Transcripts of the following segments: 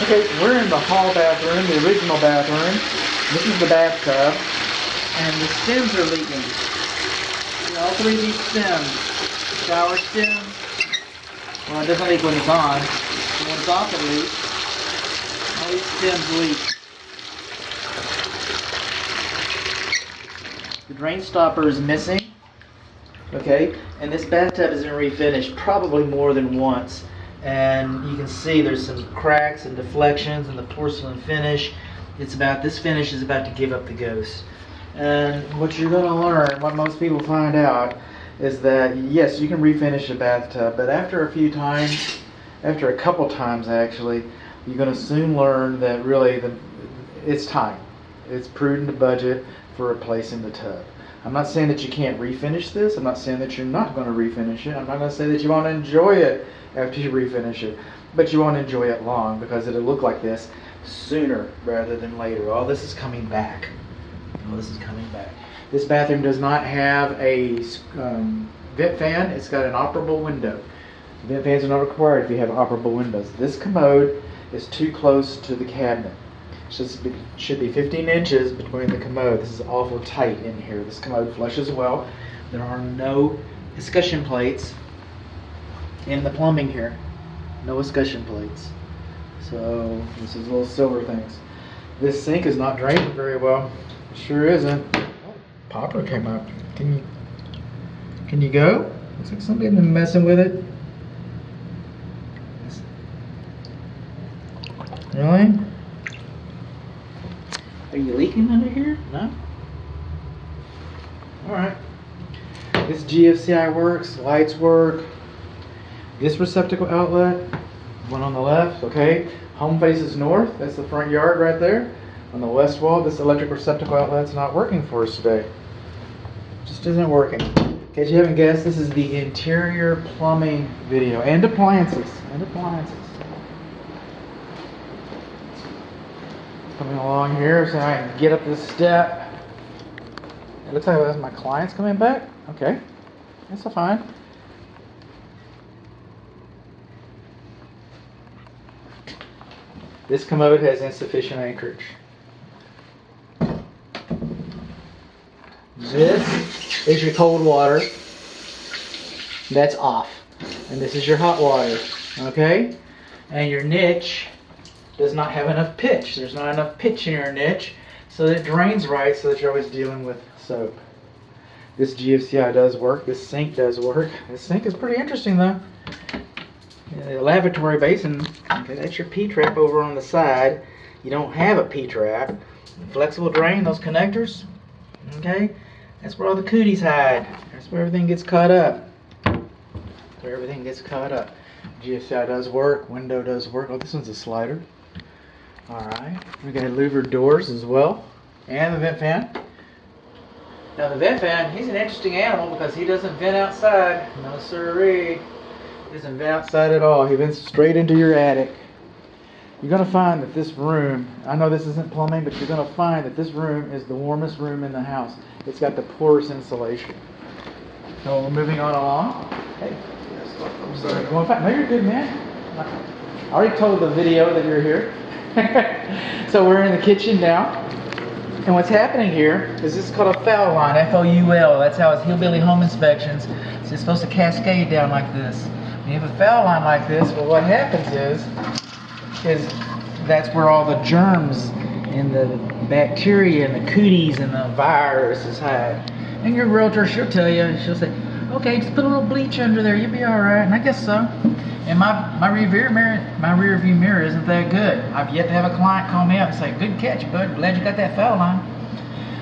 Okay, so we're in the hall bathroom, the original bathroom. This is the bathtub, and the stems are leaking. See, all three of these stems. Shower stem. Well, it doesn't leak when it's on. When it's off, it leaks. All these stems leak. The drain stopper is missing. Okay, and this bathtub isn't refinished probably more than once. And you can see there's some cracks and deflections in the porcelain finish. This finish is about to give up the ghost. And what you're going to learn, what most people find out, is that yes, you can refinish a bathtub, but after a few times, after a couple times actually, you're going to soon learn that really it's time. It's prudent to budget for replacing the tub. I'm not saying that you can't refinish this. I'm not saying that you're not going to refinish it. I'm not going to say that you won't enjoy it after you refinish it, but you won't enjoy it long because it'll look like this sooner rather than later. All this is coming back. All this is coming back. This bathroom does not have a vent fan. It's got an operable window. Vent fans are not required if you have operable windows. This commode is too close to the cabinet. Should be 15 inches between the commode. This is awful tight in here. This commode flushes well. There are no escutcheon plates in the plumbing here. No escutcheon plates. So this is little silver things. This sink is not draining very well. It sure isn't. Oh, popper came up. Can you go? Looks like somebody's been messing with it. Really? Are you leaking under here? No? Alright. This GFCI works, lights work. This receptacle outlet, one on the left, okay. Home faces north, that's the front yard right there. On the west wall, this electric receptacle outlet's not working for us today. Just isn't working. In case you haven't guessed, this is the interior plumbing video and appliances. Coming along here so I can get up this step. It looks like that's my client's coming back. Okay, that's fine. This commode has insufficient anchorage. This is your cold water. That's off. And this is your hot water. Okay? And your niche does not have enough pitch. There's not enough pitch in your niche so that it drains right so that you're always dealing with soap. This GFCI does work. This sink does work. This sink is pretty interesting though. The lavatory basin, okay, that's your P-trap over on the side. You don't have a P-trap. Flexible drain, those connectors, okay, that's where all the cooties hide. That's where everything gets caught up. GFCI does work. Window does work. Oh, this one's a slider. Alright, we got louvered doors as well, and the vent fan. Now the vent fan, he's an interesting animal because he doesn't vent outside. No sirree. He doesn't vent outside at all. He vents straight into your attic. You're going to find that this room, I know this isn't plumbing, but you're going to find that this room is the warmest room in the house. It's got the poorest insulation. So we're moving on along. Hey, I'm sorry. No, you're good, man. I already told the video that you're here. So we're in the kitchen now, and what's happening here is this is called a foul line, F-O-U-L. That's how it's hillbilly home inspections. So it's supposed to cascade down like this. When you have a foul line like this, well, what happens is that's where all the germs and the bacteria and the cooties and the viruses hide. And your realtor, she'll tell you, she'll say, okay, just put a little bleach under there, you'll be all right. And I guess so. And my rear view mirror isn't that good. I've yet to have a client call me up and say, good catch, bud, glad you got that foul line.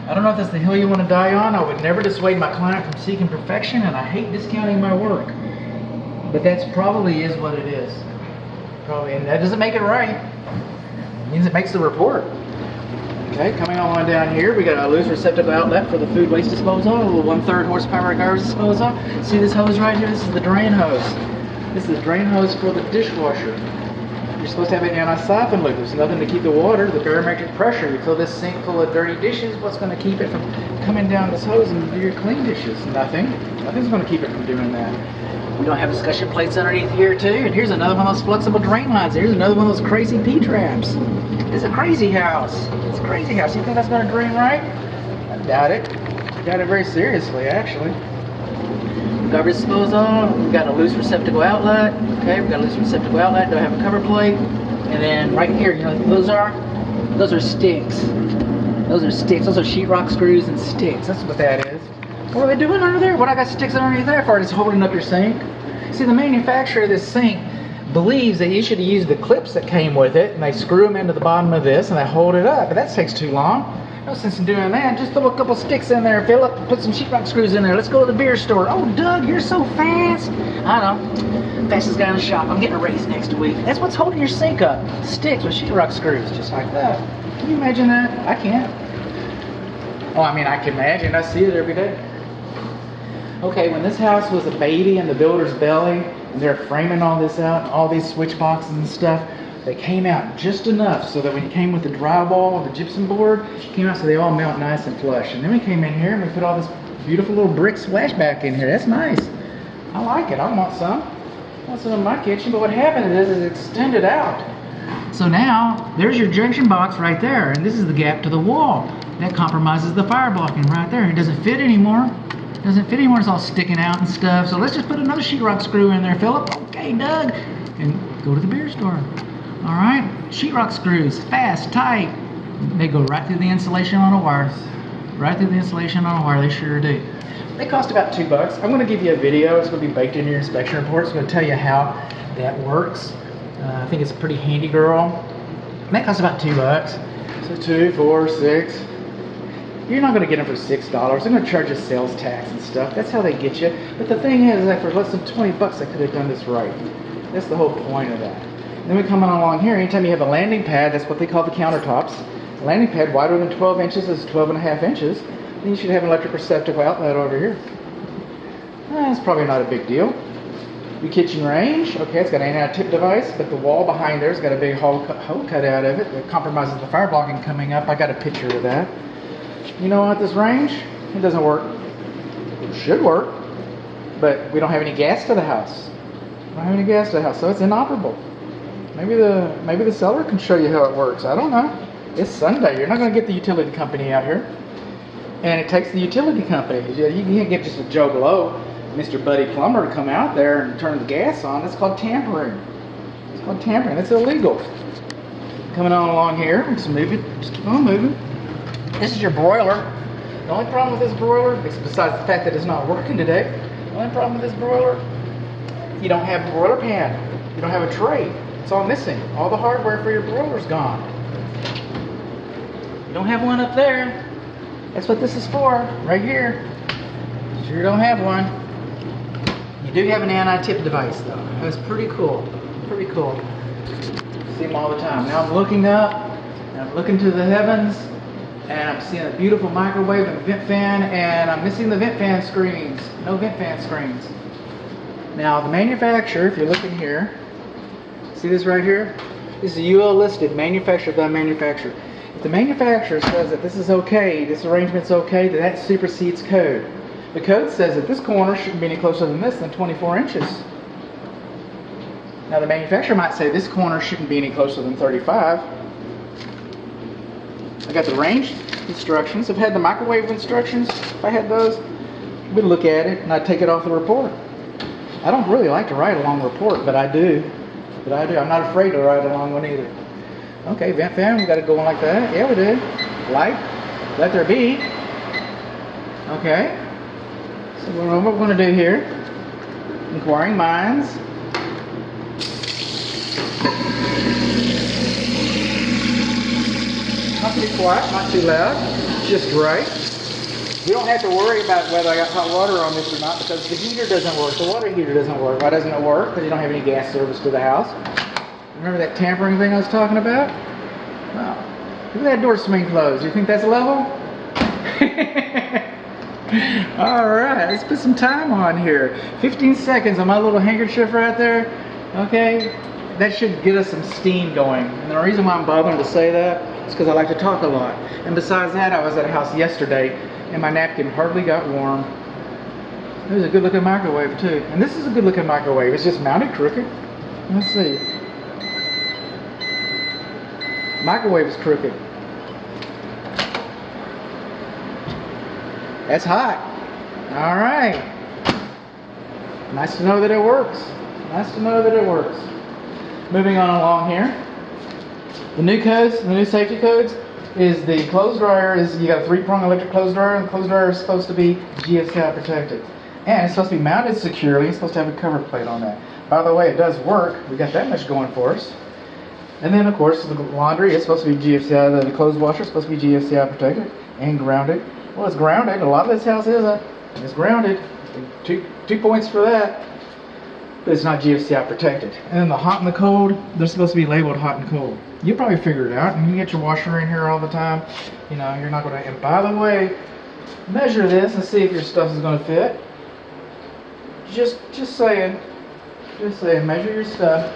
I don't know if that's the hill you want to die on. I would never dissuade my client from seeking perfection, and I hate discounting my work. But that's probably is what it is. Probably, and that doesn't make it right. It means it makes the report. Okay, coming on down here, we got a loose receptacle outlet for the food waste disposal, a little 1/3 horsepower garbage disposal. See this hose right here? This is the drain hose. This is the drain hose for the dishwasher. You're supposed to have an anti-siphon loop. There's nothing to keep the water, the barometric pressure. You fill this sink full of dirty dishes, what's going to keep it from coming down this hose and do your clean dishes? Nothing. Nothing's going to keep it from doing that. We don't have discussion plates underneath here too. And here's another one of those flexible drain lines. Here's another one of those crazy P-traps. It's a crazy house. It's a crazy house. You think that's going to drain right? I doubt it. I doubt it very seriously, actually. Garbage disposal. We've got a loose receptacle outlet. Okay, we've got a loose receptacle outlet. Don't have a cover plate. And then right here, you know what those are? Those are sticks. Those are sticks. Those are sheetrock screws and sticks. That's what that is. What are they doing under there? What I got sticks underneath there for? It's holding up your sink. See, the manufacturer of this sink believes that you should have used the clips that came with it, and they screw them into the bottom of this and they hold it up. But that takes too long. No sense in doing that. Just throw a couple sticks in there, fill up, put some sheetrock screws in there. Let's go to the beer store. Oh, Doug, you're so fast. I know. Fastest guy in the shop. I'm getting a raise next week. That's what's holding your sink up. Sticks with sheetrock screws, just like that. Can you imagine that? I can't. Oh, I mean, I can imagine. I see it every day. Okay, when this house was a baby in the builder's belly, and they're framing all this out, all these switch boxes and stuff, they came out just enough so that when you came with the drywall, the gypsum board, came out so they all melt nice and flush. And then we came in here and we put all this beautiful little brick splashback in here. That's nice. I like it. I want some. I want some in my kitchen. But what happened is it extended out. So now there's your junction box right there, and this is the gap to the wall. That compromises the fire blocking right there. It doesn't fit anymore. It doesn't fit anymore. It's all sticking out and stuff. So let's just put another sheetrock screw in there, Philip. Okay, Doug. And go to the beer store. All right, sheetrock screws, fast, tight. They go right through the insulation on a wire. Right through the insulation on a wire, they sure do. They cost about $2. I'm gonna give you a video. It's gonna be baked into your inspection report. It's gonna tell you how that works. I think it's a pretty handy girl. And that costs about $2. So 2, 4, 6. You're not gonna get them for $6. They're gonna charge you sales tax and stuff. That's how they get you. But the thing is that for less than $20, I could have done this right. That's the whole point of that. Then we come on along here, anytime you have a landing pad, that's what they call the countertops. A landing pad wider than 12 inches is 12.5 inches. Then you should have an electric receptacle outlet over here. That's probably not a big deal. Your kitchen range, okay, it's got an anti-tip device, but the wall behind there's got a big hole cut out of it that compromises the fire blocking coming up. I got a picture of that. You know what, this range, it doesn't work. It should work, but we don't have any gas to the house. We don't have any gas to the house, so it's inoperable. Maybe the seller can show you how it works. I don't know. It's Sunday. You're not going to get the utility company out here. And it takes the utility company. You can't get just a Joe Blow, Mr. Buddy Plumber, to come out there and turn the gas on. That's called tampering. It's called tampering. That's illegal. Coming on along here. Just move it. Just keep on moving. This is your broiler. The only problem with this broiler, besides the fact that it's not working today, the only problem with this broiler, you don't have a broiler pan. You don't have a tray. It's all missing. All the hardware for your broiler's gone. You don't have one up there. That's what this is for, right here. Sure don't have one. You do have an anti-tip device though. That's pretty cool. Pretty cool. See them all the time. Now I'm looking up, and I'm looking to the heavens, and I'm seeing a beautiful microwave and vent fan, and I'm missing the vent fan screens. No vent fan screens. Now the manufacturer, if you're looking here, see this right here? This is UL listed, manufactured by manufacturer. If the manufacturer says that this is okay, this arrangement's okay, then that supersedes code. The code says that this corner shouldn't be any closer than this than 24 inches. Now the manufacturer might say this corner shouldn't be any closer than 35. I got the range instructions. I've had the microwave instructions. If I had those, we'd look at it and I'd take it off the report. I don't really like to write a long report, but I do. I'm not afraid to write a long one either. Okay, vent fan, we got it going like that. Yeah, we do. Light, let there be. Okay. So what we're going to do here, inquiring minds. Not too quiet, not too loud, just right. We don't have to worry about whether I got hot water on this or not because the heater doesn't work, the water heater doesn't work. Why doesn't it work? Because you don't have any gas service to the house. Remember that tampering thing I was talking about? Wow. Look at that door swing closed. You think that's level? Alright, let's put some time on here. 15 seconds on my little handkerchief right there. Okay. that should get us some steam going. And the reason why I'm bothering to say that is because I like to talk a lot. And besides that, I was at a house yesterday and my napkin hardly got warm. It was a good looking microwave too. And this is a good looking microwave. It's just mounted crooked. Let's see. Microwave is crooked. That's hot. All right. Nice to know that it works. Nice to know that it works. Moving on along here. The new codes, the new safety codes, is the clothes dryer is, you got a 3-prong electric clothes dryer, and the clothes dryer is supposed to be GFCI protected. And it's supposed to be mounted securely. It's supposed to have a cover plate on that. By the way, it does work. We got that much going for us. And then, of course, the laundry is supposed to be GFCI. The clothes washer is supposed to be GFCI protected and grounded. Well, it's grounded. A lot of this house is grounded. Two points for that. But it's not GFCI protected. And then the hot and the cold, they're supposed to be labeled hot and cold. You probably figure it out. And you get your washer in here all the time. You know, you're not going to. And by the way, measure this and see if your stuff is going to fit. Just saying. Just saying. Measure your stuff.